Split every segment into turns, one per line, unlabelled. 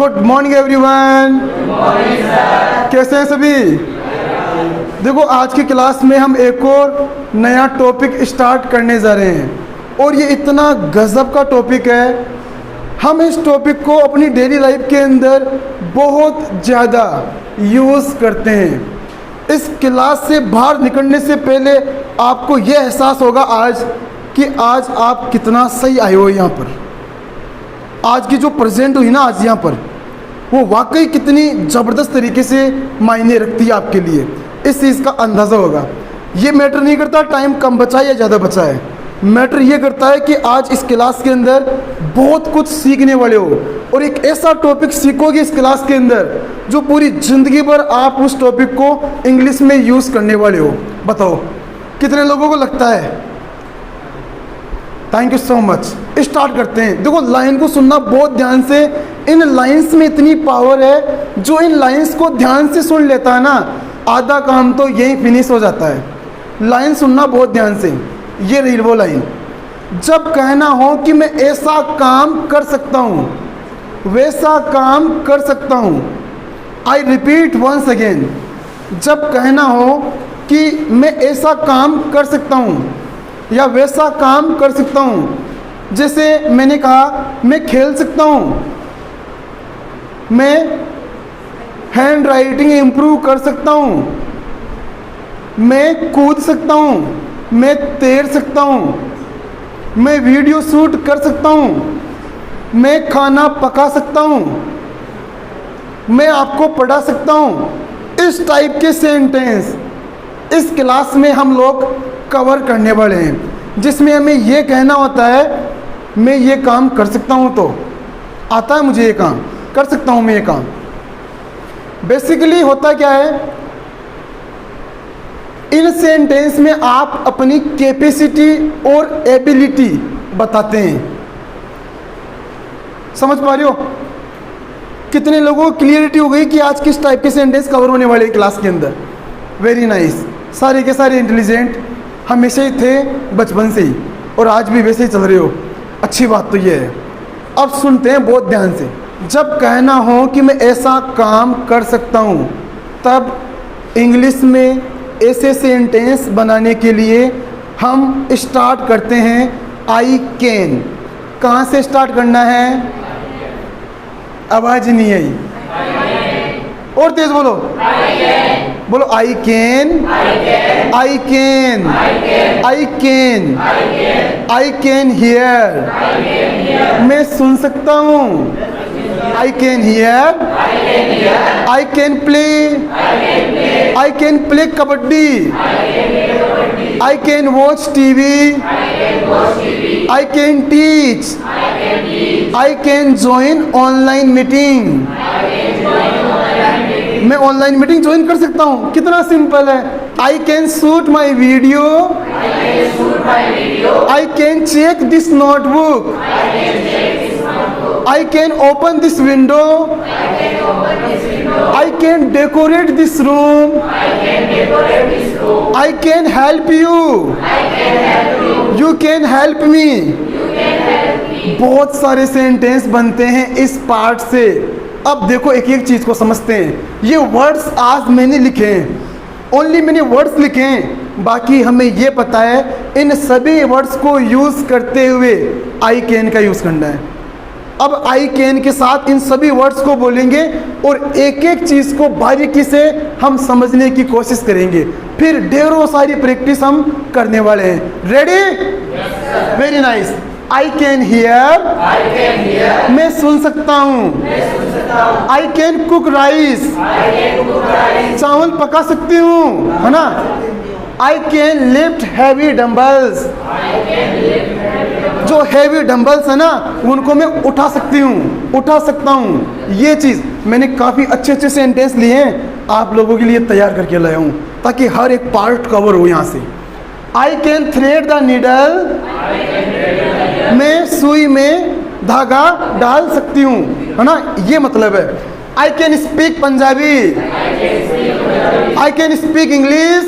Good morning everyone. कैसे हैं सभी? देखो, आज की क्लास में हम एक और नया टॉपिक स्टार्ट करने जा रहे हैं और ये इतना गजब का टॉपिक है। हम इस टॉपिक को अपनी डेली लाइफ के अंदर बहुत ज़्यादा यूज़ करते हैं। इस क्लास से बाहर निकलने से पहले आपको ये एहसास होगा आज कि आज आप कितना सही आए हो यहाँ पर। आज की जो प्रेजेंट हुई ना आज यहाँ पर, वो वाकई कितनी ज़बरदस्त तरीके से मायने रखती है आपके लिए। इस चीज़ का अंदाज़ा होगा। ये मैटर नहीं करता टाइम कम बचा है या ज़्यादा बचा है, मैटर ये करता है कि आज इस क्लास के अंदर बहुत कुछ सीखने वाले हो और एक ऐसा टॉपिक सीखोगे इस क्लास के अंदर जो पूरी ज़िंदगी भर आप उस टॉपिक को इंग्लिश में यूज़ करने वाले हो। बताओ कितने लोगों को लगता है? Thank you so much. Start करते हैं। देखो, लाइन को सुनना बहुत ध्यान से। इन लाइंस में इतनी पावर है, जो इन लाइंस को ध्यान से सुन लेता है ना, आधा काम तो यही फिनिश हो जाता है। लाइन सुनना बहुत ध्यान से। ये रही वो लाइन। जब कहना हो कि मैं ऐसा काम कर सकता हूँ, वैसा काम कर सकता हूँ। I repeat once again. जब कहना हो कि मैं ऐसा काम कर सकता हूँ या वैसा काम कर सकता हूँ, जैसे मैंने कहा मैं खेल सकता हूँ, मैं हैंड राइटिंग इम्प्रूव कर सकता हूँ, मैं कूद सकता हूँ, मैं तैर सकता हूँ, मैं वीडियो शूट कर सकता हूँ, मैं खाना पका सकता हूँ, मैं आपको पढ़ा सकता हूँ। इस टाइप के सेंटेंस इस क्लास में हम लोग कवर करने वाले हैं, जिसमें हमें ये कहना होता है मैं ये काम कर सकता हूँ, तो आता है मुझे ये काम, कर सकता हूँ मैं ये काम। बेसिकली होता क्या है, इन सेंटेंस में आप अपनी कैपेसिटी और एबिलिटी बताते हैं। समझ पा रहे हो? कितने लोगों को क्लियरिटी हो गई कि आज किस टाइप के सेंटेंस कवर होने वाले क्लास के अंदर? Very nice. सारे के सारे इंटेलिजेंट हमेशा ही थे बचपन से ही और आज भी वैसे ही चल रहे हो। अच्छी बात तो ये है। अब सुनते हैं बहुत ध्यान से। जब कहना हो कि मैं ऐसा काम कर सकता हूँ, तब इंग्लिश में ऐसे सेंटेंस बनाने के लिए हम स्टार्ट करते हैं आई कैन। कहाँ से स्टार्ट करना है? आवाज़ नहीं आई, और तेज बोलो। बोलो I can, I can, I can, I can hear. मैं सुन सकता हूँ। I can hear, I can play, I can play kabaddi, I can watch TV, I can teach, I can join online meeting. मैं ऑनलाइन मीटिंग ज्वाइन कर सकता हूँ। कितना simple है। I can shoot my video, I can check this notebook, I can open this window, I can decorate this room, I can help you, you can help me. बहुत सारे sentence बनते हैं इस पार्ट से। अब देखो एक एक चीज़ को समझते हैं। ये वर्ड्स आज मैंने लिखे हैं, ओनली मैंने वर्ड्स लिखे हैं, बाकी हमें ये पता है इन सभी वर्ड्स को यूज़ करते हुए आई कैन का यूज़ करना है। अब आई कैन के साथ इन सभी वर्ड्स को बोलेंगे और एक एक चीज़ को बारीकी से हम समझने की कोशिश करेंगे। फिर ढेरों सारी प्रैक्टिस हम करने वाले हैं। Ready? Very nice. I can hear, मैं सुन सकता हूँ। आई कैन कुक राइस, चावल पका सकती हूँ, है ना। I can lift heavy dumbbells, जो हैवी डंबल्स है ना उनको मैं उठा सकती हूँ, उठा सकता हूँ। ये चीज़ मैंने काफ़ी अच्छे अच्छे सेंटेंस लिए हैं, आप लोगों के लिए तैयार करके लाया हूँ ताकि हर एक पार्ट कवर हो यहाँ से। I can thread the needle, मैं सुई में धागा डाल सकती हूँ, है ना। ये मतलब है। I can speak Punjabi, I can speak English,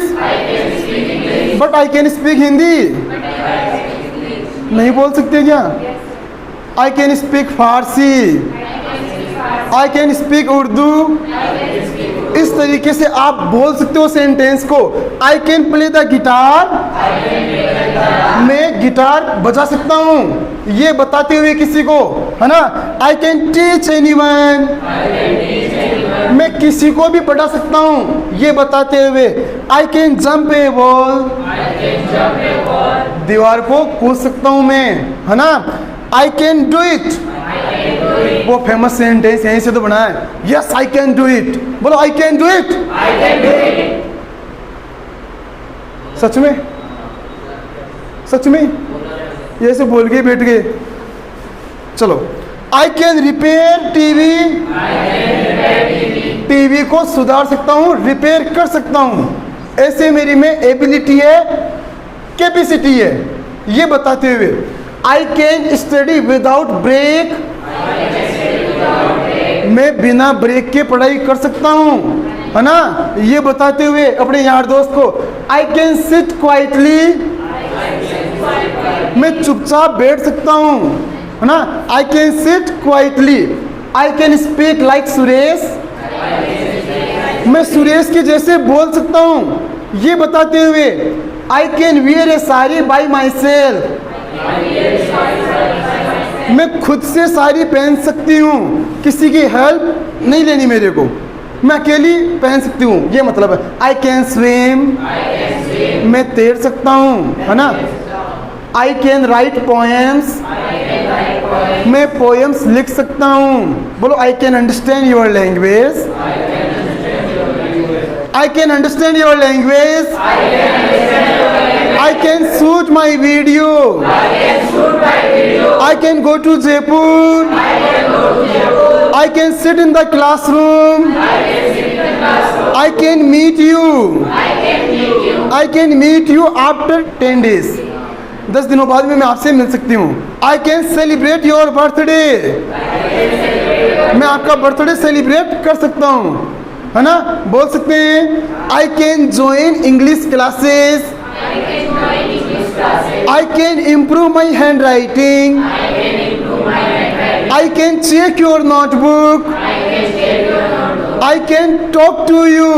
but I can speak Hindi. नहीं बोल सकते क्या? I can speak Farsi, I can speak Urdu. इस तरीके से आप बोल सकते हो सेंटेंस को। आई कैन प्ले द गिटार, मैं गिटार बजा सकता हूँ, ये बताते हुए किसी को, है ना। आई कैन टीच एनीवन, मैं किसी को भी पढ़ा सकता हूँ, ये बताते हुए। I can jump A wall, दीवार को कूद सकता हूँ मैं, है ना। आई कैन डू इट, वो फेमस सेंटेंस यहीं से तो बना है। Yes I can do it, बोलो आई कैन डू इट। सच में, सच में ये ऐसे बोल के बैठ गए। चलो, I can repair TV, TV को सुधार सकता हूँ, रिपेयर कर सकता हूँ, ऐसे मेरी में एबिलिटी है, कैपेसिटी है, ये बताते हुए। I can study without break, मैं बिना ब्रेक के पढ़ाई कर सकता हूँ, है ना, ये बताते हुए अपने यार दोस्त को। आई कैन सिट क्वाइटली, मैं चुपचाप बैठ सकता हूँ, है ना। I can sit quietly. I can speak like Suresh, मैं सुरेश के जैसे बोल सकता हूँ, ये बताते हुए। I can wear A sari by my self, मैं खुद से साड़ी पहन सकती हूँ, किसी की हेल्प नहीं लेनी मेरे को, मैं अकेली पहन सकती हूँ, ये मतलब है। आई कैन स्विम, मैं तैर सकता हूँ, है ना। आई कैन राइट पोएम्स, मैं पोएम्स लिख सकता हूँ। बोलो I can understand your language, I can understand your language. I can shoot my video. I can go to Jaipur. I can sit in the classroom. I can meet you. I can meet you after 10 days. 10 दिनों बाद में मैं आपसे मिल सकती हूँ। I can celebrate your birthday. मैं आपका birthday celebrate कर सकता हूँ, है ना, बोल सकते हैं। I can join English classes. I can improve my handwriting. I can check your notebook. I can talk to you.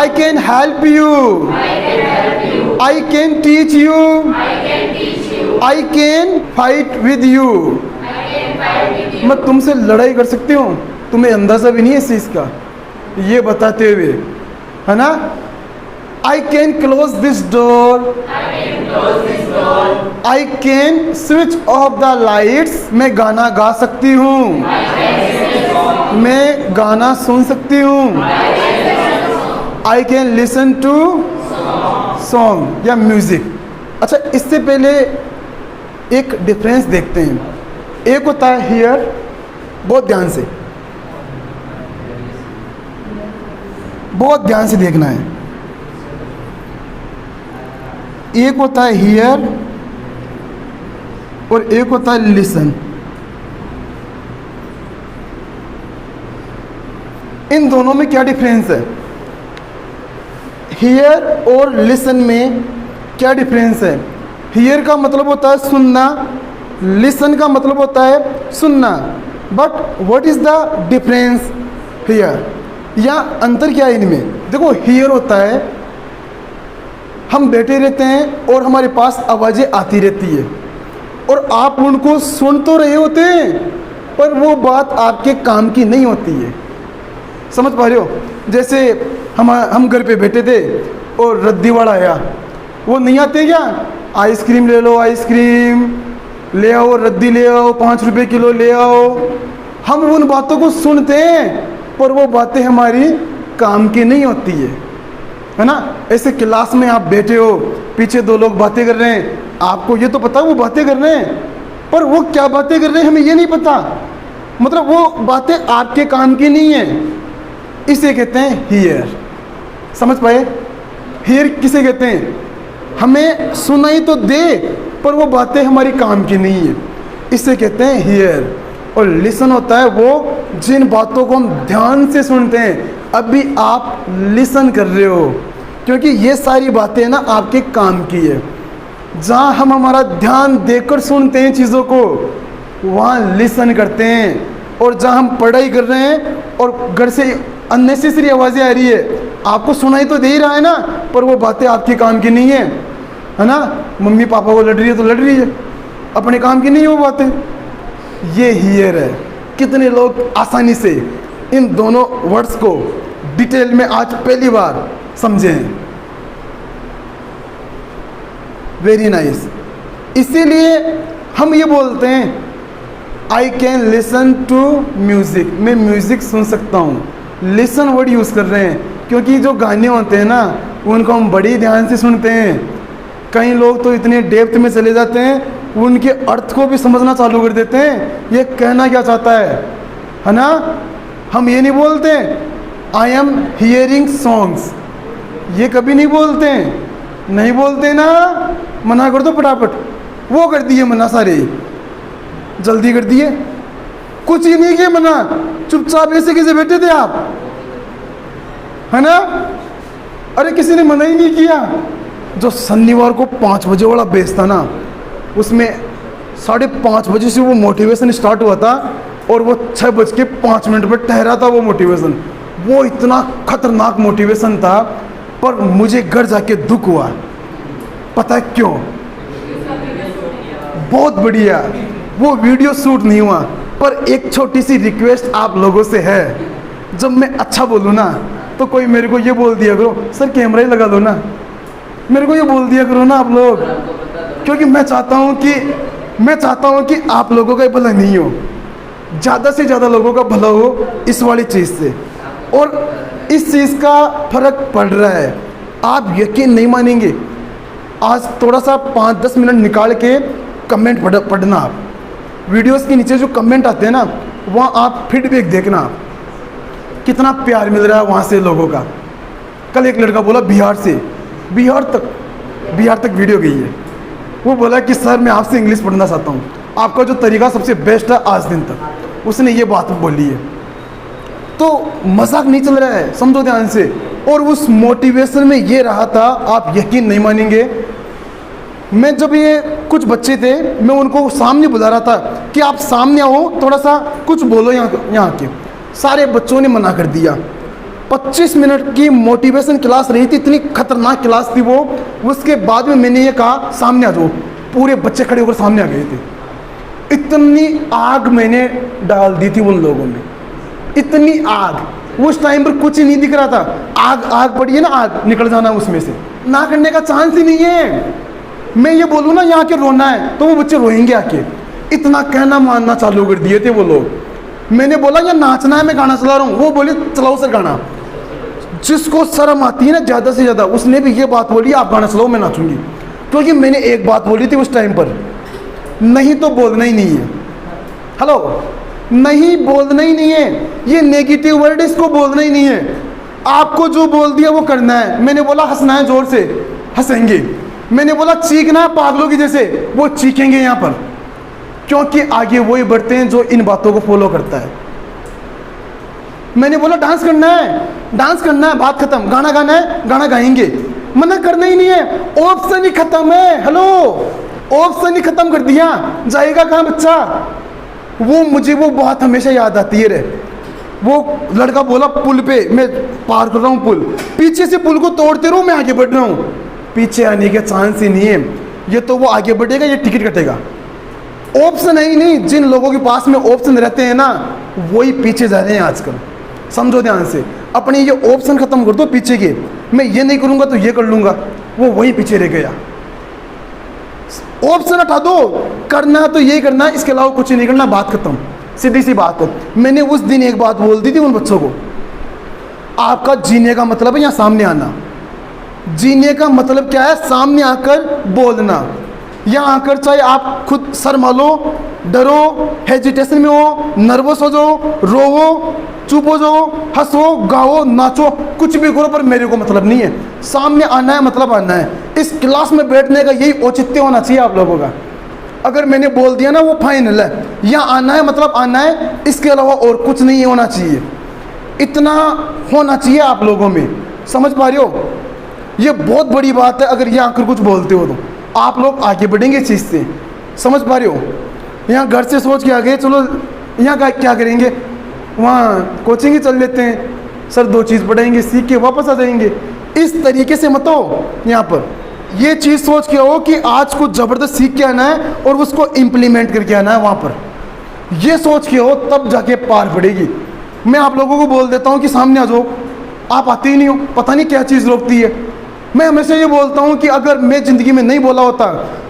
I can help you. I can teach you. I can fight with you. मैं तुमसे लड़ाई कर सकती हूँ, तुम्हें अंदाजा भी नहीं है इस चीज का, ये बताते हुए, है ना। I can close this door. I can switch off the lights. मैं गाना गा सकती हूँ, मैं गाना सुन सकती हूँ। I can listen to song या म्यूजिक। अच्छा, इससे पहले एक डिफरेंस देखते हैं। एक होता है हियर, बहुत ध्यान से, बहुत ध्यान से देखना है। एक होता है हियर और एक होता है लिसन। इन दोनों में क्या डिफरेंस है? हियर और लिसन में क्या डिफरेंस है? हियर का मतलब होता है सुनना, लिसन का मतलब होता है सुनना। But what is the difference here, या अंतर क्या है इनमें? देखो, हियर होता है हम बैठे रहते हैं और हमारे पास आवाज़ें आती रहती है और आप उनको सुन तो रहे होते हैं, पर वो बात आपके काम की नहीं होती है। समझ पा रहे हो? जैसे हम घर पे बैठे थे और रद्दी वाला आया, वो नहीं आते क्या, आइसक्रीम ले लो, आइसक्रीम ले आओ, रद्दी ले आओ, 5 रुपये किलो ले आओ। हम उन बातों को सुनते हैं पर वो बातें हमारी काम की नहीं होती है ना। ऐसे क्लास में आप बैठे हो, पीछे 2 लोग बातें कर रहे हैं, आपको ये तो पता वो बातें कर रहे हैं, पर वो क्या बातें कर रहे हैं हमें ये नहीं पता, मतलब वो बातें आपके काम की नहीं है। इसे कहते हैं हियर। समझ पाए? हियर किसे कहते हैं? हमें सुनाई तो दे पर वो बातें हमारी काम की नहीं है, इसे कहते हैं हियर। और लिसन होता है वो जिन बातों को हम ध्यान से सुनते हैं। अभी आप लिसन कर रहे हो क्योंकि ये सारी बातें ना आपके काम की है। जहाँ हम हमारा ध्यान देकर सुनते हैं चीज़ों को, वहाँ लिसन करते हैं। और जहाँ हम पढ़ाई कर रहे हैं और घर से अननेसेसरी आवाज़ें आ रही है, आपको सुनाई तो दे ही रहा है ना, पर वो बातें आपके काम की नहीं है ना। मम्मी पापा को लड़ रही है तो लड़ रही है, अपने काम की नहीं है वो बातें। ये हियर है। कितने लोग आसानी से इन दोनों वर्ड्स को डिटेल में आज पहली बार समझे हैं। Very nice. इसीलिए हम ये बोलते हैं I can listen to music, मैं म्यूज़िक सुन सकता हूँ। लिसन वर्ड यूज़ कर रहे हैं, क्योंकि जो गाने होते हैं ना उनको हम बड़ी ध्यान से सुनते हैं। कई लोग तो इतने डेप्थ में चले जाते हैं, उनके अर्थ को भी समझना चालू कर देते हैं, ये कहना क्या चाहता है ना। हम ये नहीं बोलते आई एम हियरिंग सॉन्ग्स, ये कभी नहीं बोलते हैं, नहीं बोलते ना। मना कर दो फटाफट, वो कर दिए मना, सारे जल्दी कर दिए, कुछ ही नहीं किया मना, चुपचाप ऐसे कैसे बैठे थे आप, है ना। अरे किसी ने मना ही नहीं किया। जो शनिवार को 5 बजे वाला बेस था ना, उसमें 5:30 बजे से वो मोटिवेशन स्टार्ट हुआ था और वो 6:05 पर ठहरा था वो मोटिवेशन। वो इतना खतरनाक मोटिवेशन था, पर मुझे घर जाके दुख हुआ। पता है क्यों? बहुत बढ़िया, वो वीडियो शूट नहीं हुआ। पर एक छोटी सी रिक्वेस्ट आप लोगों से है, जब मैं अच्छा बोलूँ ना तो कोई मेरे को ये बोल दिया करो, सर कैमरा ही लगा दो ना, मेरे को ये बोल दिया करो ना आप लोग, क्योंकि मैं चाहता हूँ कि आप लोगों का भला नहीं हो, ज़्यादा से ज़्यादा लोगों का भला हो इस वाली चीज़ से। और इस चीज़ का फ़र्क पड़ रहा है, आप यकीन नहीं मानेंगे। आज थोड़ा सा 5-10 मिनट निकाल के कमेंट पढ़ना, आप वीडियोस के नीचे जो कमेंट आते हैं ना, वहाँ आप फीडबैक देखना, कितना प्यार मिल रहा है वहाँ से लोगों का। कल एक लड़का बोला बिहार तक वीडियो गई है, वो बोला कि सर मैं आपसे इंग्लिश पढ़ना चाहता हूँ, आपका जो तरीका सबसे बेस्ट है आज दिन तक, उसने ये बात बोली है। तो मजाक नहीं चल रहा है, समझो ध्यान से। और उस मोटिवेशन में ये रहा था, आप यकीन नहीं मानेंगे, मैं जब ये कुछ बच्चे थे मैं उनको सामने बुला रहा था कि आप सामने आओ, थोड़ा सा कुछ बोलो यहाँ के। सारे बच्चों ने मना कर दिया। 25 मिनट की मोटिवेशन क्लास रही थी, इतनी खतरनाक क्लास थी वो। उसके बाद में मैंने ये कहा सामने आ जाओ, पूरे बच्चे खड़े होकर सामने आ गए थे। इतनी आग मैंने डाल दी थी उन लोगों में, इतनी आग। उस टाइम पर कुछ ही नहीं दिख रहा था, आग पड़ी है ना, आग निकल जाना उसमें से, ना करने का चांस ही नहीं है। मैं ये बोलूँ ना यहाँ के रोना है तो वो बच्चे रोएंगे आके, इतना कहना मानना चालू कर दिए थे वो लोग। मैंने बोला ये नाचना है, मैं गाना चला रहा हूँ, वो बोले चलाओ सर गाना। जिसको शर्म आती है ना ज़्यादा से ज़्यादा, उसने भी ये बात बोली आप गाना चलाओ मैं नाचूंगी, क्योंकि मैंने एक बात बोली थी उस टाइम पर, नहीं तो बोलना ही नहीं है। हेलो, नहीं बोलना ही नहीं है, ये नेगेटिव वर्ड इसको बोलना ही नहीं है। आपको जो बोल दिया वो करना है। मैंने बोला हंसना है, जोर से हंसेंगे। मैंने बोला चीखना है पागलों की जैसे, वो चीखेंगे यहाँ पर, क्योंकि आगे वही बढ़ते हैं जो इन बातों को फॉलो करता है। मैंने बोला डांस करना है, बात खत्म। गाना गाना है, गाना गाएंगे, मना करना ही नहीं है। ऑप्शन ही खत्म है। हेलो, ऑप्शन ही खत्म कर दिया, जाएगा कहाँ बच्चा। वो बात हमेशा याद आती है रे। वो लड़का बोला पुल पे मैं पार कर रहा हूँ पुल, पीछे से पुल को तोड़ते रहो, मैं आगे बढ़ रहा हूँ। पीछे आने के चांस ही नहीं है। ये तो वो आगे बढ़ेगा, ये टिकट कटेगा। ऑप्शन है ही नहीं। जिन लोगों के पास में ऑप्शन रहते हैं ना, वही पीछे जा रहे हैं आजकल। समझो ध्यान से, अपने ये ऑप्शन खत्म कर दो पीछे के, मैं ये नहीं करूँगा तो ये कर लूँगा, वो वहीं पीछे रह गया। ऑप्शन हटा दो, करना तो यही करना है, इसके अलावा कुछ नहीं करना, बात खत्म। सीधी सी बात हो। मैंने उस दिन एक बात बोल दी थी उन बच्चों को, आपका जीने का मतलब है यहाँ सामने आना। जीने का मतलब क्या है? सामने आकर बोलना। यहाँ आकर चाहे आप खुद शर्मा लो, डरो, हेजिटेशन में हो, नर्वस हो जाओ, रोवो, चुप हो जाओ, हंसो, गाओ, नाचो, कुछ भी करो, पर मेरे को मतलब नहीं है। सामने आना है मतलब आना है। इस क्लास में बैठने का यही औचित्य होना चाहिए आप लोगों का। अगर मैंने बोल दिया ना वो फाइनल है, यहाँ आना है मतलब आना है, इसके अलावा और कुछ नहीं होना चाहिए। इतना होना चाहिए आप लोगों में। समझ पा रहे हो? ये बहुत बड़ी बात है। अगर यहाँ आकर कुछ बोलते हो तो आप लोग आगे बढ़ेंगे इस चीज़ से। समझ पा रहे हो? यहाँ घर से सोच के आ गए चलो यहाँ का क्या करेंगे, वहाँ कोचिंग ही चल लेते हैं, सर 2 चीज़ पढ़ाएंगे, सीख के वापस आ जाएंगे। इस तरीके से मत हो। यहाँ पर ये चीज़ सोच के हो कि आज कुछ ज़बरदस्त सीख के आना है और उसको इम्प्लीमेंट करके आना है वहाँ पर, ये सोच के हो, तब जाके पार पड़ेगी। मैं आप लोगों को बोल देता हूँ कि सामने आ जाओ, आप आते ही नहीं हो, पता नहीं क्या चीज़ रोकती है। मैं हमेशा ये बोलता हूँ कि अगर मैं ज़िंदगी में नहीं बोला होता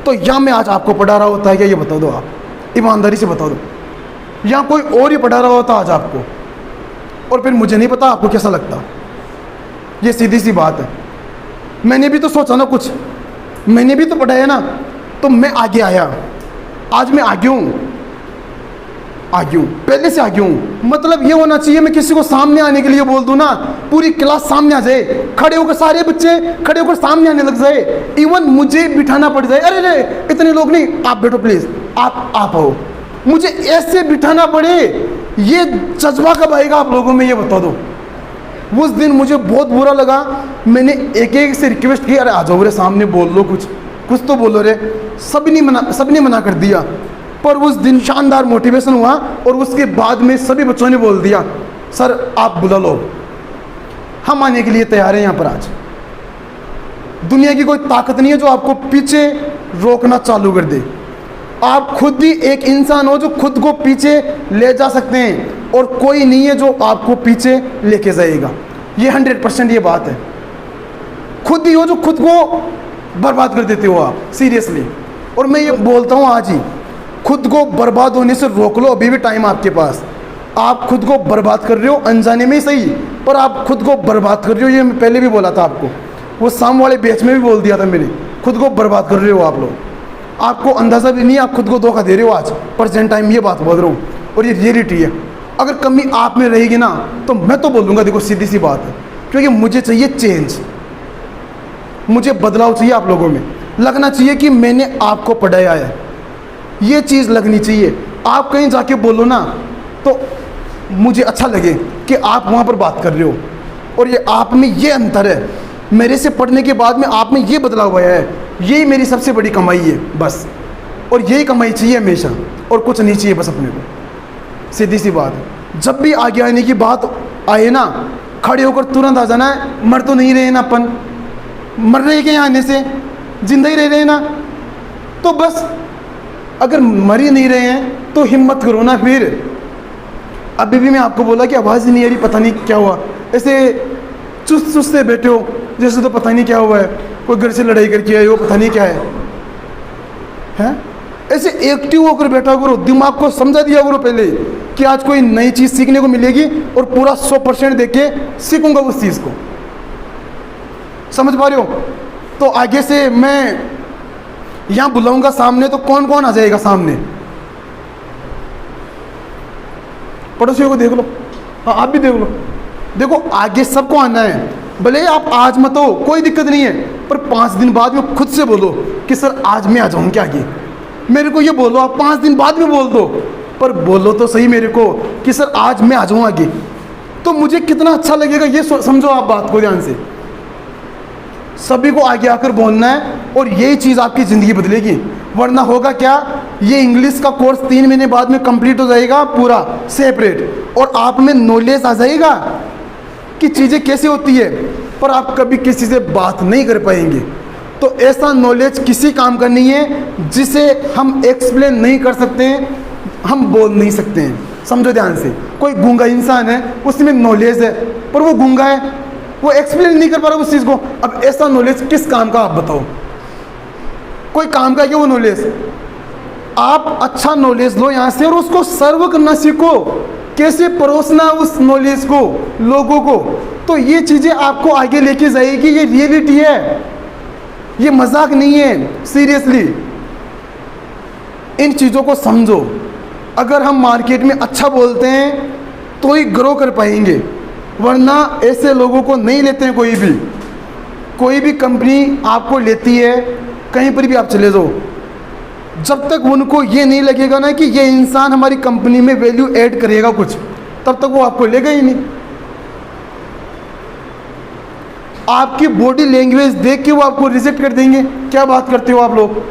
तो या मैं आज आपको पढ़ा रहा होता है क्या, ये बता दो, आप ईमानदारी से बता दो, या कोई और ही पढ़ा रहा होता आज आपको, और फिर मुझे नहीं पता आपको कैसा लगता। ये सीधी सी बात है। मैंने भी तो सोचा ना कुछ, मैंने भी तो पढ़ाया ना, तो मैं आगे आया, आज मैं आगे हूँ, पहले से आगे हूँ। मतलब ये होना चाहिए, मैं किसी को सामने आने के लिए बोल दूँ ना, पूरी क्लास सामने आ जाए, खड़े होकर सारे बच्चे खड़े होकर सामने आने लग जाए, इवन मुझे बिठाना पड़ जाए, अरे रे इतने लोग नहीं, आप बैठो प्लीज़, आप आओ, मुझे ऐसे बिठाना पड़े, ये जज्बा कब आएगा आप लोगों में, ये बता दो। उस दिन मुझे बहुत बुरा लगा, मैंने एक एक से रिक्वेस्ट की, अरे आ जाओ रे सामने, बोल लो, कुछ तो बोलो रे। सबने मना कर दिया, पर उस दिन शानदार मोटिवेशन हुआ, और उसके बाद में सभी बच्चों ने बोल दिया, सर आप बुला लो, हम आने के लिए तैयार हैं यहाँ पर। आज दुनिया की कोई ताकत नहीं है जो आपको पीछे रोकना चालू कर दे। आप खुद भी एक इंसान हो जो खुद को पीछे ले जा सकते हैं, और कोई नहीं है जो आपको पीछे लेके जाएगा। ये 100% ये बात है। खुद ही हो जो खुद को बर्बाद कर देते हो आप, सीरियसली। और मैं ये बोलता हूँ आज ही, खुद को बर्बाद होने से रोक लो, अभी भी टाइम आपके पास। आप खुद को बर्बाद कर रहे हो, अनजाने में ही सही, पर आप खुद को बर्बाद कर रहे हो। ये मैं पहले भी बोला था आपको, वो शाम वाले बैच में भी बोल दिया था मैंने, खुद को बर्बाद कर रहे हो आप लोग, आपको अंदाज़ा भी नहीं, आप खुद को धोखा दे रहे हो। आज प्रेजेंट टाइम ये बात बोल रहा हूँ, और ये रियलिटी है। अगर कमी आप में रहेगी ना, तो मैं तो बोलूँगा, देखो सीधी सी बात है, क्योंकि मुझे चाहिए चेंज, मुझे बदलाव चाहिए आप लोगों में। लगना चाहिए कि मैंने आपको पढ़ाया है, ये चीज़ लगनी चाहिए। आप कहीं जाके बोलो ना, तो मुझे अच्छा लगे कि आप वहाँ पर बात कर रहे हो, और ये आप में ये अंतर है, मेरे से पढ़ने के बाद में आप में ये बदलाव आया है। यही मेरी सबसे बड़ी कमाई है बस, और यही कमाई चाहिए हमेशा, और कुछ नहीं चाहिए बस अपने को। सीधी सी बात है। जब भी आगे आने की बात आए ना, खड़े होकर तुरंत आ जाना है। मर तो नहीं रहे ना अपन, मर रहे क्या यहाँ आने से, जिंदा ही रह रहे हैं ना, तो बस अगर मर ही नहीं रहे हैं तो हिम्मत करो ना फिर। अभी भी मैं आपको बोला कि आवाज़ ही नहीं आ रही, पता नहीं क्या हुआ, ऐसे चुस्त से बैठे हो जैसे तो पता नहीं क्या हुआ है, कोई घर से लड़ाई करके आए हो, पता नहीं क्या है। ऐसे एक्टिव होकर बैठा करो, दिमाग को समझा दिया करो पहले कि आज कोई नई चीज़ सीखने को मिलेगी, और पूरा 100% देके सीखूंगा उस चीज़ को। समझ पा रहे हो? तो आगे से मैं यहाँ बुलाऊंगा सामने, तो कौन कौन आ जाएगा सामने? पड़ोसियों को देख लो, हाँ आप भी देख लो। देखो आगे सबको आना है, भले आप आज मत हो, कोई दिक्कत नहीं है, पर 5 दिन बाद में खुद से बोलो कि सर आज मैं आ जाऊँ क्या आगे। मेरे को ये बोलो, आप 5 दिन बाद में बोल दो, पर बोलो तो सही मेरे को कि सर आज मैं आ जाऊँ आगे, तो मुझे कितना अच्छा लगेगा। ये समझो आप बात को ध्यान से, सभी को आगे आकर बोलना है, और यही चीज़ आपकी ज़िंदगी बदलेगी। वरना होगा क्या, ये इंग्लिश का कोर्स 3 महीने बाद में कंप्लीट हो जाएगा पूरा सेपरेट, और आप में नॉलेज आ जाएगा कि चीज़ें कैसे होती है, पर आप कभी किसी से बात नहीं कर पाएंगे। तो ऐसा नॉलेज किसी काम का नहीं है जिसे हम एक्सप्लेन नहीं कर सकते हैं, हम बोल नहीं सकते हैं। समझो ध्यान से, कोई गूंगा इंसान है, उसमें नॉलेज है, पर वो गूंगा है, वो एक्सप्लेन नहीं कर पा रहा उस चीज़ को। अब ऐसा नॉलेज किस काम का, आप बताओ? कोई काम का क्या वो नॉलेज? आप अच्छा नॉलेज लो यहाँ से, और उसको सर्व करना सीखो, कैसे परोसना उस नॉलेज को लोगों को। तो ये चीज़ें आपको आगे लेके जाएगी। ये रियलिटी है, ये मजाक नहीं है, सीरियसली। इन चीज़ों को समझो। अगर हम मार्केट में अच्छा बोलते हैं तो ही ग्रो कर पाएंगे, वरना ऐसे लोगों को नहीं लेते हैं। कोई भी कंपनी आपको लेती है, कहीं पर भी आप चले जाओ, जब तक उनको ये नहीं लगेगा ना कि ये इंसान हमारी कंपनी में वैल्यू ऐड करेगा कुछ, तब तक वो आपको लेगा ही नहीं। आपकी बॉडी लैंग्वेज देख के वो आपको रिजेक्ट कर देंगे। क्या बात करते हो आप लोग?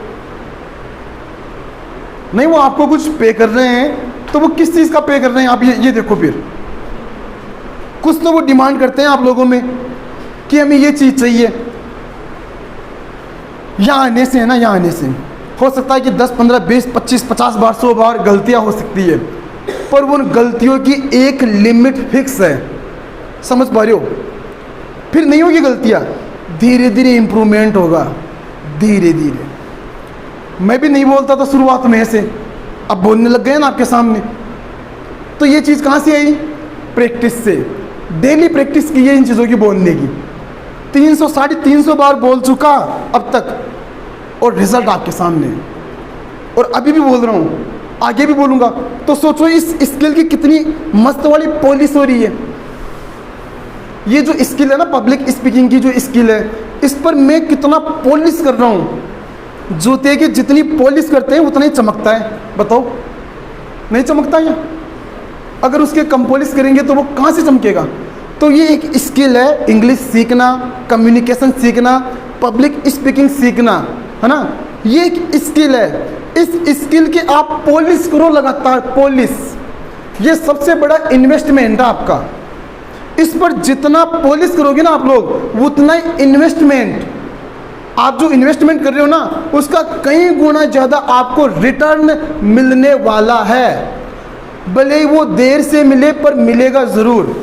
नहीं, वो आपको कुछ पे कर रहे हैं, तो वो किस चीज़ का पे कर रहे हैं आप, ये देखो। फिर कुछ तो वो डिमांड करते हैं आप लोगों में कि हमें ये चीज़ चाहिए। यहाँ आने से है ना, यहाँ आने से हो सकता है कि 10, 15, 20, 25, 50 बार, 100 बार गलतियाँ हो सकती है, पर उन गलतियों की एक लिमिट फिक्स है। समझ पा रहे हो? फिर नहीं होगी गलतियाँ, धीरे धीरे इम्प्रूवमेंट होगा, धीरे धीरे। मैं भी नहीं बोलता था शुरुआत में ऐसे, अब बोलने लग गए ना आपके सामने। तो ये चीज़ कहाँ से आई? प्रैक्टिस से। डेली प्रैक्टिस की है इन चीज़ों की बोलने की। 300, 350 बार बोल चुका अब तक, और रिजल्ट आपके सामने। और अभी भी बोल रहा हूँ, आगे भी बोलूँगा। तो सोचो इस स्किल की कितनी मस्त वाली पॉलिश हो रही है। ये जो स्किल है ना, पब्लिक स्पीकिंग की जो स्किल है, इस पर मैं कितना पॉलिश कर रहा हूँ। जूते की जितनी पॉलिश करते हैं उतना ही चमकता है। बताओ, नहीं चमकता क्या? अगर उसके कम पॉलिश करेंगे तो वो कहाँ से चमकेगा? तो ये एक स्किल है, इंग्लिश सीखना, कम्युनिकेशन सीखना, पब्लिक स्पीकिंग सीखना, है ना। ये एक स्किल है। इस स्किल के आप पॉलिश करो लगातार, पॉलिश। ये सबसे बड़ा इन्वेस्टमेंट है आपका। इस पर जितना पॉलिश करोगे ना आप लोग, उतना ही इन्वेस्टमेंट, आप जो इन्वेस्टमेंट कर रहे हो ना, उसका कई गुना ज़्यादा आपको रिटर्न मिलने वाला है। भले ही वो देर से मिले, पर मिलेगा ज़रूर।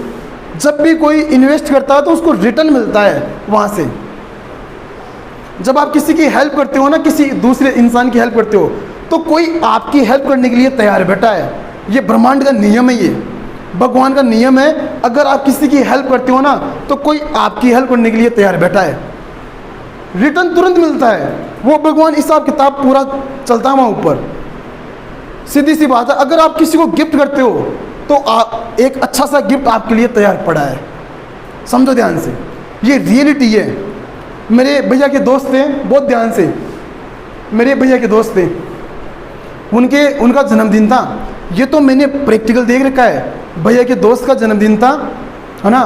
जब भी कोई इन्वेस्ट करता है तो उसको रिटर्न मिलता है वहाँ से। जब आप किसी की हेल्प करते हो ना, किसी दूसरे इंसान की हेल्प करते हो, तो कोई आपकी हेल्प करने के लिए तैयार बैठा है। ये ब्रह्मांड का नियम है, ये भगवान का नियम है। अगर आप किसी की हेल्प करते हो ना, तो कोई आपकी हेल्प करने के लिए तैयार बैठा है। रिटर्न तुरंत मिलता है। वो भगवान हिसाब किताब पूरा चलता है वहाँ ऊपर। सीधी सी बात है, अगर आप किसी को गिफ्ट करते हो तो एक अच्छा सा गिफ्ट आपके लिए तैयार पड़ा है। समझो ध्यान से, ये रियलिटी है। मेरे भैया के दोस्त थे, बहुत ध्यान से, मेरे भैया के दोस्त थे, उनका जन्मदिन था। ये तो मैंने प्रैक्टिकल देख रखा है। भैया के दोस्त का जन्मदिन था, है ना।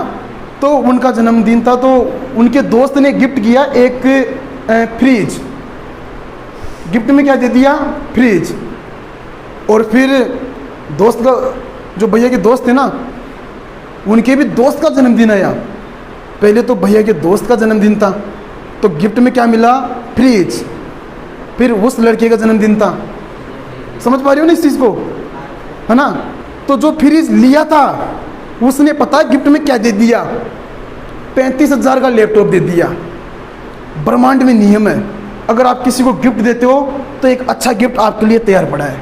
तो उनका जन्मदिन था, तो उनके दोस्त ने गिफ्ट किया एक फ्रिज। गिफ्ट में क्या दे दिया? फ्रिज। और फिर दोस्त का, जो भैया के दोस्त थे ना, उनके भी दोस्त का जन्मदिन आया। पहले तो भैया के दोस्त का जन्मदिन था, तो गिफ्ट में क्या मिला? फ्रिज। फिर उस लड़के का जन्मदिन था। समझ पा रही हो ना इस चीज़ को, है ना। तो जो फ्रिज लिया था, उसने पता है गिफ्ट में क्या दे दिया? 35,000 का लैपटॉप दे दिया। ब्रह्मांड में नियम है, अगर आप किसी को गिफ्ट देते हो तो एक अच्छा गिफ्ट आपके लिए तैयार पड़ा है।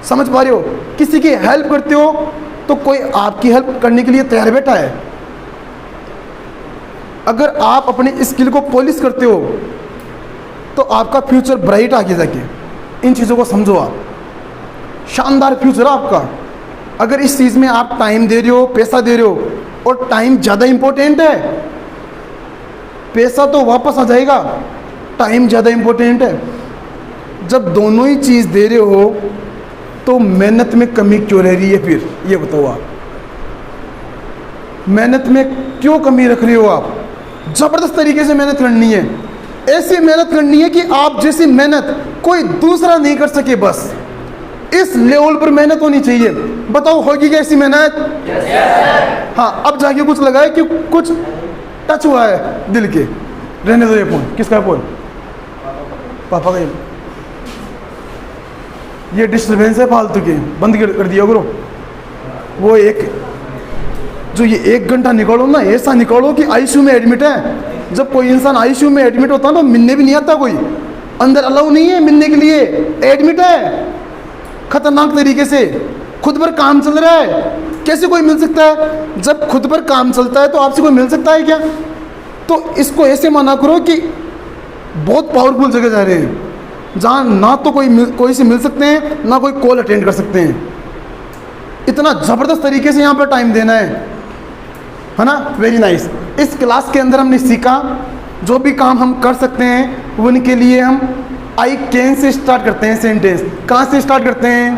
समझ पा रहे हो? किसी की हेल्प करते हो तो कोई आपकी हेल्प करने के लिए तैयार बैठा है। अगर आप अपने स्किल को पॉलिश करते हो तो आपका फ्यूचर ब्राइट आगे जाके। इन चीज़ों को समझो आप, शानदार फ्यूचर है आपका। अगर इस चीज़ में आप टाइम दे रहे हो, पैसा दे रहे हो, और टाइम ज़्यादा इम्पोर्टेंट है, पैसा तो वापस आ जाएगा, टाइम ज़्यादा इम्पोर्टेंट है। जब दोनों ही चीज़ दे रहे हो तो मेहनत में कमी क्यों रह रही है? फिर ये बताओ आप, मेहनत में क्यों कमी रख रहे हो आप? ज़बरदस्त तरीके से मेहनत करनी है। ऐसी मेहनत करनी है कि आप जैसी मेहनत कोई दूसरा नहीं कर सके। बस इस लेवल पर मेहनत होनी चाहिए। बताओ, होगी क्या ऐसी मेहनत? हाँ, अब जाके कुछ लगाए कि कुछ टच हुआ है दिल के। रहने दो ये फोन। किसका है फोन? पापा का। ये डिस्टर्बेंस है फालतू की, बंद कर दिया करो। वो एक जो ये 1 घंटा निकालो ना, ऐसा निकालो कि आईसीयू में एडमिट है। जब कोई इंसान आईसीयू में एडमिट होता है ना, मिलने भी नहीं आता कोई, अंदर अलाउ नहीं है मिलने के लिए, एडमिट है खतरनाक तरीके से। खुद पर काम चल रहा है, कैसे कोई मिल सकता है? जब खुद पर काम चलता है तो आपसे कोई मिल सकता है क्या? तो इसको ऐसे माना करो कि बहुत पावरफुल जगह जा रहे हैं, जहाँ ना तो कोई से मिल सकते हैं, ना कोई कॉल अटेंड कर सकते हैं। इतना ज़बरदस्त तरीके से यहाँ पर टाइम देना है ना। Very nice. इस क्लास के अंदर हमने सीखा, जो भी काम हम कर सकते हैं उनके लिए हम आई कैन से स्टार्ट करते हैं सेंटेंस। कहाँ से स्टार्ट करते हैं?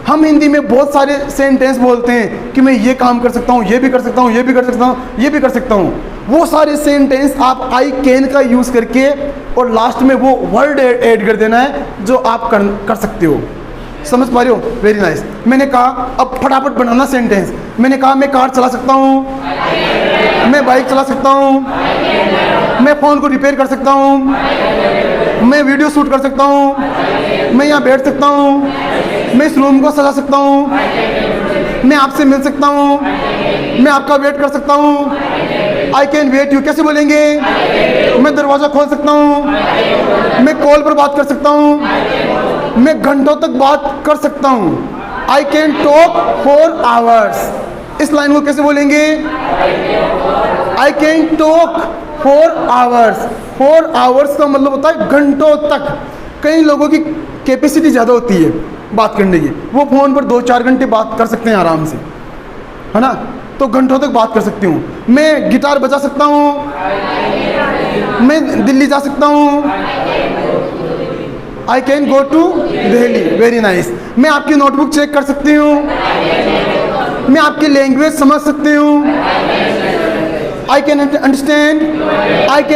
हम हिंदी में बहुत सारे सेंटेंस बोलते हैं कि मैं ये काम कर सकता हूँ, ये भी कर सकता हूँ, ये भी कर सकता हूँ, ये भी कर सकता हूँ। वो सारे सेंटेंस आप आई कैन का यूज़ करके और लास्ट में वो वर्ड ऐड कर देना है जो आप कर सकते हो। समझ पा रहे हो? Very nice. मैंने कहा अब फटाफट बनाना सेंटेंस। मैंने कहा मैं कार चला सकता हूँ, मैं बाइक चला सकता हूँ, मैं फ़ोन को रिपेयर कर सकता हूँ, मैं वीडियो शूट कर सकता हूँ, मैं यहाँ बैठ सकता हूँ, मैं इस रूम को सजा सकता हूँ, मैं आपसे मिल सकता हूँ, मैं आपका वेट कर सकता हूँ। आई कैन वेट यू कैसे बोलेंगे? मैं दरवाज़ा खोल सकता हूँ, मैं कॉल पर बात कर सकता हूँ, मैं घंटों तक बात कर सकता हूँ। I can talk for hours. इस लाइन को कैसे बोलेंगे? I can talk for hours. 4 hours का मतलब होता है घंटों तक। कई लोगों की कैपेसिटी ज़्यादा होती है बात करने की, वो फ़ोन पर 2-4 घंटे बात कर सकते हैं आराम से, है ना? तो घंटों तक बात कर सकती हूँ। मैं गिटार बजा सकता हूँ, मैं दिल्ली जा सकता हूँ, I can go to Delhi. Very nice. मैं आपकी नोटबुक चेक कर सकती हूँ, मैं आपकी लैंग्वेज समझ सकती हूँ, I can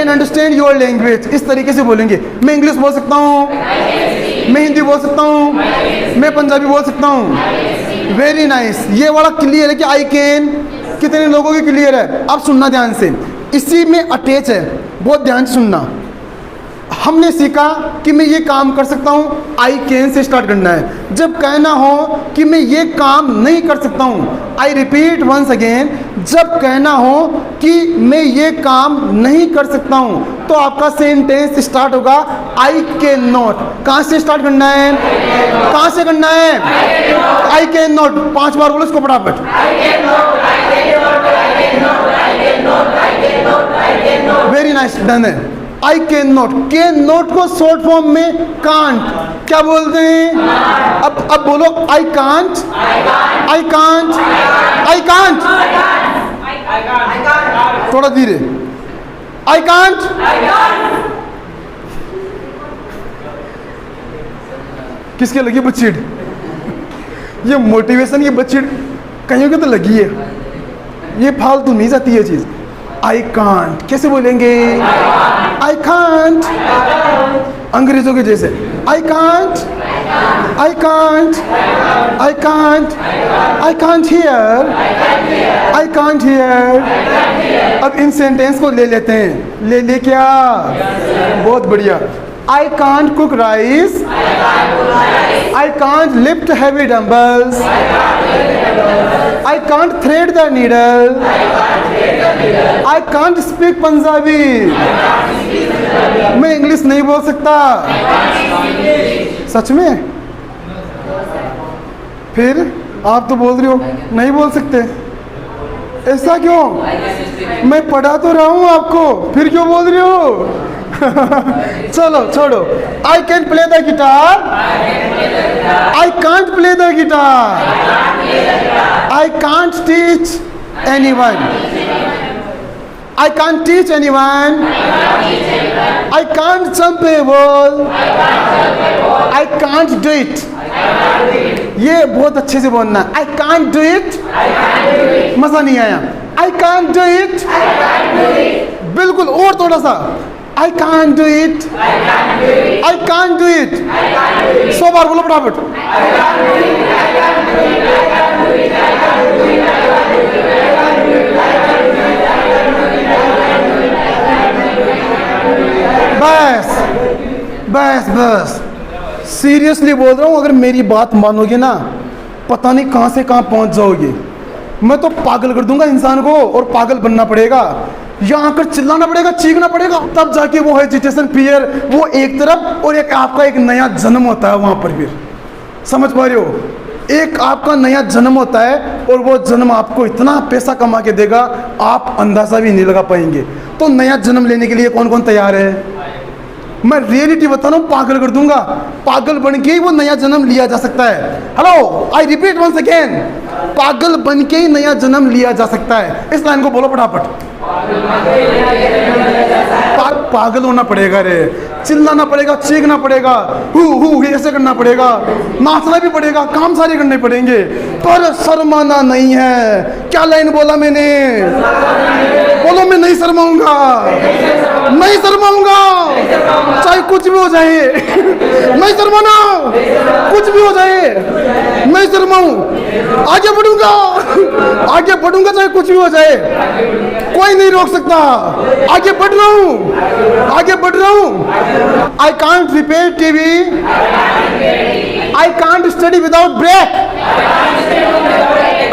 understand your language. इस तरीके से बोलेंगे। मैं इंग्लिश बोल सकता हूँ, मैं हिंदी बोल सकता हूँ, मैं पंजाबी बोल सकता हूँ। Very nice. ये वाला क्लियर है कि आई कैन कितने लोगों की क्लियर है? अब सुनना ध्यान से, इसी में अटैच है, बहुत ध्यान से सुनना। हमने सीखा कि मैं ये काम कर सकता हूँ, आई कैन से स्टार्ट करना है। जब कहना हो कि मैं ये काम नहीं कर सकता हूँ, आई रिपीट वंस अगेन, जब कहना हो कि मैं ये काम नहीं कर सकता हूँ, तो आपका सेंटेंस स्टार्ट होगा आई कैन नॉट। कहाँ से स्टार्ट करना है? कहाँ से करना है? I can not. 5 बार बोलो इसको फटाफट। वेरी नाइस, डन है। आई कैन नॉट को शॉर्ट फॉर्म में कांट क्या बोलते हैं? अब बोलो I can't, I can't, I can't. थोड़ा धीरे, आई कांट। किसके लगी बच्चीड़? ये मोटिवेशन की बच्चीड़ कहीं के तो लगी है, ये फालतू नहीं जाती है चीज। आई कांट कैसे बोलेंगे? I can't. अंग्रेजों के जैसे I can't, I can't, I can't, I can't hear, I can't hear. अब इन सेंटेंस को ले लेते हैं। ले क्या? बहुत बढ़िया। I can't cook rice. I can't lift heavy dumbbells. I can't thread the needle. I can't speak Punjabi. मैं इंग्लिश नहीं बोल सकता। सच में? फिर आप तो बोल रहे हो नहीं बोल सकते, ऐसा क्यों? मैं पढ़ा तो रहा हूँ आपको, फिर क्यों बोल रहे हो? चलो छोड़ो। आई can play the guitar, I can't play the guitar, I can't teach anyone, I can't teach anyone, I can't jump A wall, I can't do it. ये बहुत अच्छे से बोलना है। आई कांट डू इट, मजा नहीं आया। आई कांट डू इट, बिल्कुल। और थोड़ा सा, I can't do it. I can't do it. 100 बार बोलो फटाफट। बस बस बस, सीरियसली बोल रहा हूँ। अगर मेरी बात मानोगे ना, पता नहीं कहाँ से कहाँ पहुँच जाओगे। मैं तो पागल कर दूंगा इंसान को, और पागल बनना पड़ेगा। यहाँ आकर चिल्लाना पड़ेगा, चीखना पड़ेगा, तब जाके वो एजिटेशन पीरियड, वो एक तरफ, और एक आपका एक नया जन्म होता है वहाँ पर। फिर समझ पा रहे हो? एक आपका नया जन्म होता है, और वो जन्म आपको इतना पैसा कमा के देगा, आप अंदाजा भी नहीं लगा पाएंगे। तो नया जन्म लेने के लिए कौन कौन तैयार है? मैं रियलिटी बता रहा हूँ, पागल कर दूंगा। पागल बन के ही वो नया जन्म लिया जा सकता है। Hello, I repeat once again, पागल बन के ही नया जन्म लिया जा सकता है। इस लाइन को बोलो फटाफट। पागल होना पड़ेगा रे, चिल्लाना पड़ेगा, चीखना पड़ेगा, हु ऐसे करना पड़ेगा, नाचना भी पड़ेगा, काम सारे करने पड़ेंगे, पर शर्माना नहीं है। क्या लाइन बोला मैंने? बोलो, मैं नहीं शर्माऊंगा। नहीं शर्माऊंगा, चाहे कुछ भी हो जाए। नहीं शर्माना, कुछ भी हो जाए, नहीं शर्माऊं, आगे बढ़ूंगा, आगे बढ़ूंगा चाहे कुछ भी हो जाए, कोई नहीं रोक सकता। आगे बढ़ रहा हूं, आगे बढ़ रहा हूं। I can't repair TV, I can't study without break,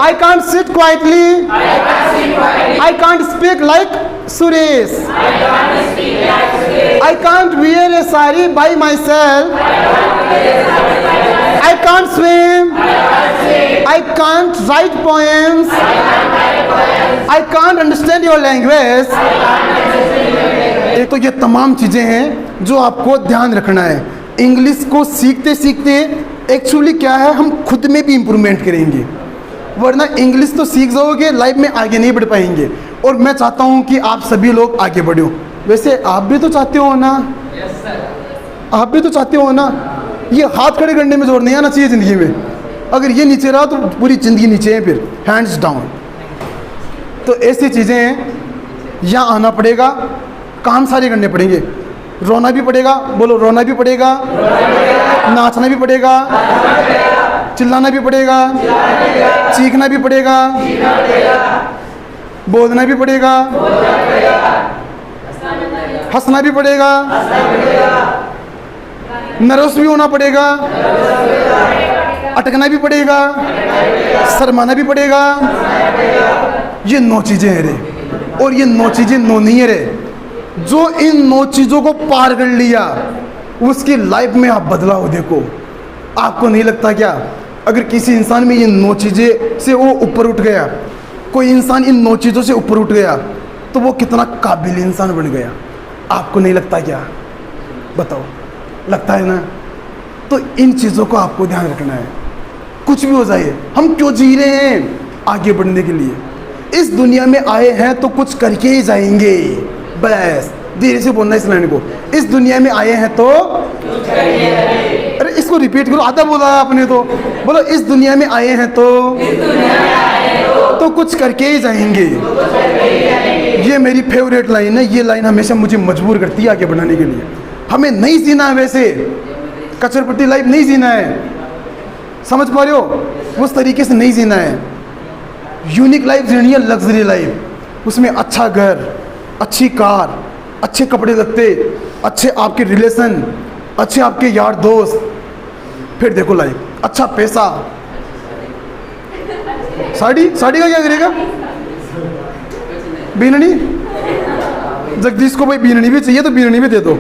I can't sit quietly. I can't speak like Suresh. I can't wear a sari by myself. I can't swim. I can't write poems. I can't understand your language. एक तो ये तमाम चीज़ें हैं जो आपको ध्यान रखना है। इंग्लिश को सीखते सीखते एक्चुअली क्या है, हम खुद में भी इम्प्रूवमेंट करेंगे, वरना इंग्लिश तो सीख जाओगे, लाइफ में आगे नहीं बढ़ पाएंगे। और मैं चाहता हूँ कि आप सभी लोग आगे बढ़ो। वैसे आप भी तो चाहते हो ना? आप भी तो चाहते हो ना? ये हाथ खड़े करने में जोर नहीं आना चाहिए ज़िंदगी में। अगर ये नीचे रहा तो पूरी ज़िंदगी नीचे है, फिर हैंड्स डाउन। तो ऐसी चीज़ें हैं, यहाँ आना पड़ेगा, काम सारे करने पड़ेंगे। रोना भी पड़ेगा, बोलो रोना भी पड़ेगा, नाचना भी पड़ेगा, चिल्लाना भी पड़ेगा, चीखना भी पड़ेगा, बोलना भी पड़ेगा, हंसना भी पड़ेगा, नर्वस भी होना पड़ेगा, अटकना भी पड़ेगा, शर्माना भी पड़ेगा। ये 9 चीज़ें हैं रे, और ये 9 चीज़ें 9 नहीं है रे। जो इन 9 चीज़ों को पार कर लिया उसकी लाइफ में आप बदलाव देखो। आपको नहीं लगता क्या, अगर किसी इंसान में ये 9 चीज़ें से वो ऊपर उठ गया, कोई इंसान इन 9 चीज़ों से ऊपर उठ गया, तो वो कितना काबिल इंसान बन गया? आपको नहीं लगता क्या? बताओ, लगता है ना? तो इन चीज़ों को आपको ध्यान रखना है। कुछ भी हो जाए, हम क्यों जी रहे हैं? आगे बढ़ने के लिए। इस दुनिया में आए हैं तो कुछ करके ही जाएंगे, बस धीरे से बोलना इस लाइन को। इस दुनिया में आए हैं तो, अरे इसको रिपीट करो, आधा बोला आपने तो। बोलो, इस दुनिया में आए हैं तो कुछ करके ही जाएंगे। ये मेरी फेवरेट लाइन है। ये लाइन हमेशा मुझे मजबूर करती है आगे बढ़ाने के लिए। हमें नहीं जीना है वैसे कचरपट्टी लाइफ, नहीं जीना है, समझ पा रहे हो? उस तरीके से नहीं जीना है। यूनिक लाइफ जीनी है, लग्जरी लाइफ। उसमें अच्छा घर, अच्छी कार, अच्छे कपड़े लगते, अच्छे आपके रिलेशन, अच्छे आपके यार दोस्त, फिर देखो लाइफ अच्छा पैसा। साड़ी का क्या करेगा? बीननी, जगदीश को भाई बीननी भी चाहिए तो बीननी भी दे दो,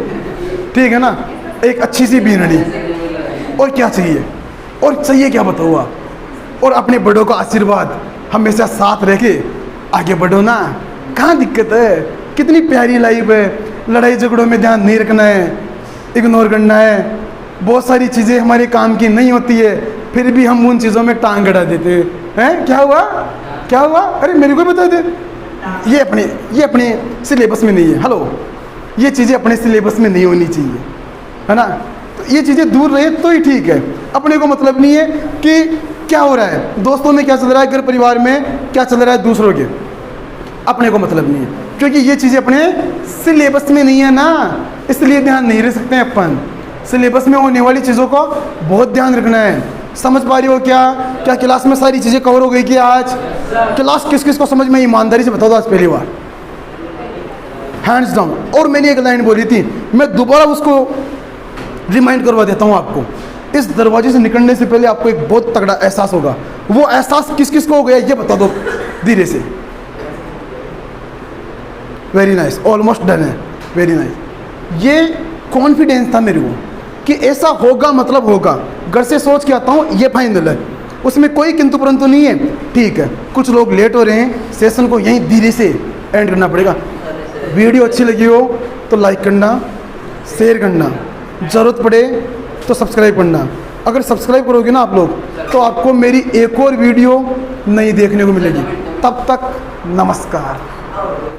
ठीक है ना? एक अच्छी सी बीननी। और क्या चाहिए? और चाहिए क्या बताओ आप? और अपने बड़ों का आशीर्वाद हमेशा साथ रह के आगे बढ़ो ना। कहाँ दिक्कत है? कितनी प्यारी लाइफ है। लड़ाई झगड़ों में ध्यान नहीं रखना है, इग्नोर करना है। बहुत सारी चीज़ें हमारे काम की नहीं होती है, फिर भी हम उन चीज़ों में टांग अड़ा देते हैं। क्या हुआ, क्या हुआ? अरे मेरे को बता दे। ये अपने सिलेबस में नहीं है। हेलो, ये चीज़ें अपने सिलेबस में नहीं होनी चाहिए, है ना? तो ये चीज़ें दूर रहे तो ही ठीक है। अपने को मतलब नहीं है कि क्या हो रहा है, दोस्तों में क्या चल रहा है, घर परिवार में क्या चल रहा है, दूसरों के, अपने को मतलब नहीं है, क्योंकि ये चीज़ें अपने सिलेबस में नहीं है ना, इसलिए ध्यान नहीं रख सकते हैं अपन। सिलेबस में होने वाली चीज़ों को बहुत ध्यान रखना है। समझ पा रही हो क्या? क्या क्लास में सारी चीज़ें कवर हो गई कि आज? क्लास किस किस को समझ में, ईमानदारी से बता दो आज पहली बार, हैंड्स डाउन। और मैंने एक लाइन बोली थी, मैं दोबारा उसको रिमाइंड करवा देता हूँ आपको। इस दरवाजे से निकलने से पहले आपको एक बहुत तगड़ा एहसास होगा। वो एहसास किस किस को हो गया ये बता दो धीरे से। वेरी नाइस, ऑलमोस्ट डन है, वेरी नाइस। ये कॉन्फिडेंस था मेरे को कि ऐसा होगा, मतलब होगा। घर से सोच के आता हूँ, ये फाइनल है, उसमें कोई किंतु परंतु नहीं है। ठीक है, कुछ लोग लेट हो रहे हैं, सेशन को यहीं धीरे से एंड करना पड़ेगा। वीडियो अच्छी लगी हो तो लाइक करना, शेयर करना, ज़रूरत पड़े तो सब्सक्राइब करना। अगर सब्सक्राइब करोगे ना आप लोग तो आपको मेरी एक और वीडियो नई देखने को मिलेगी। तब तक नमस्कार।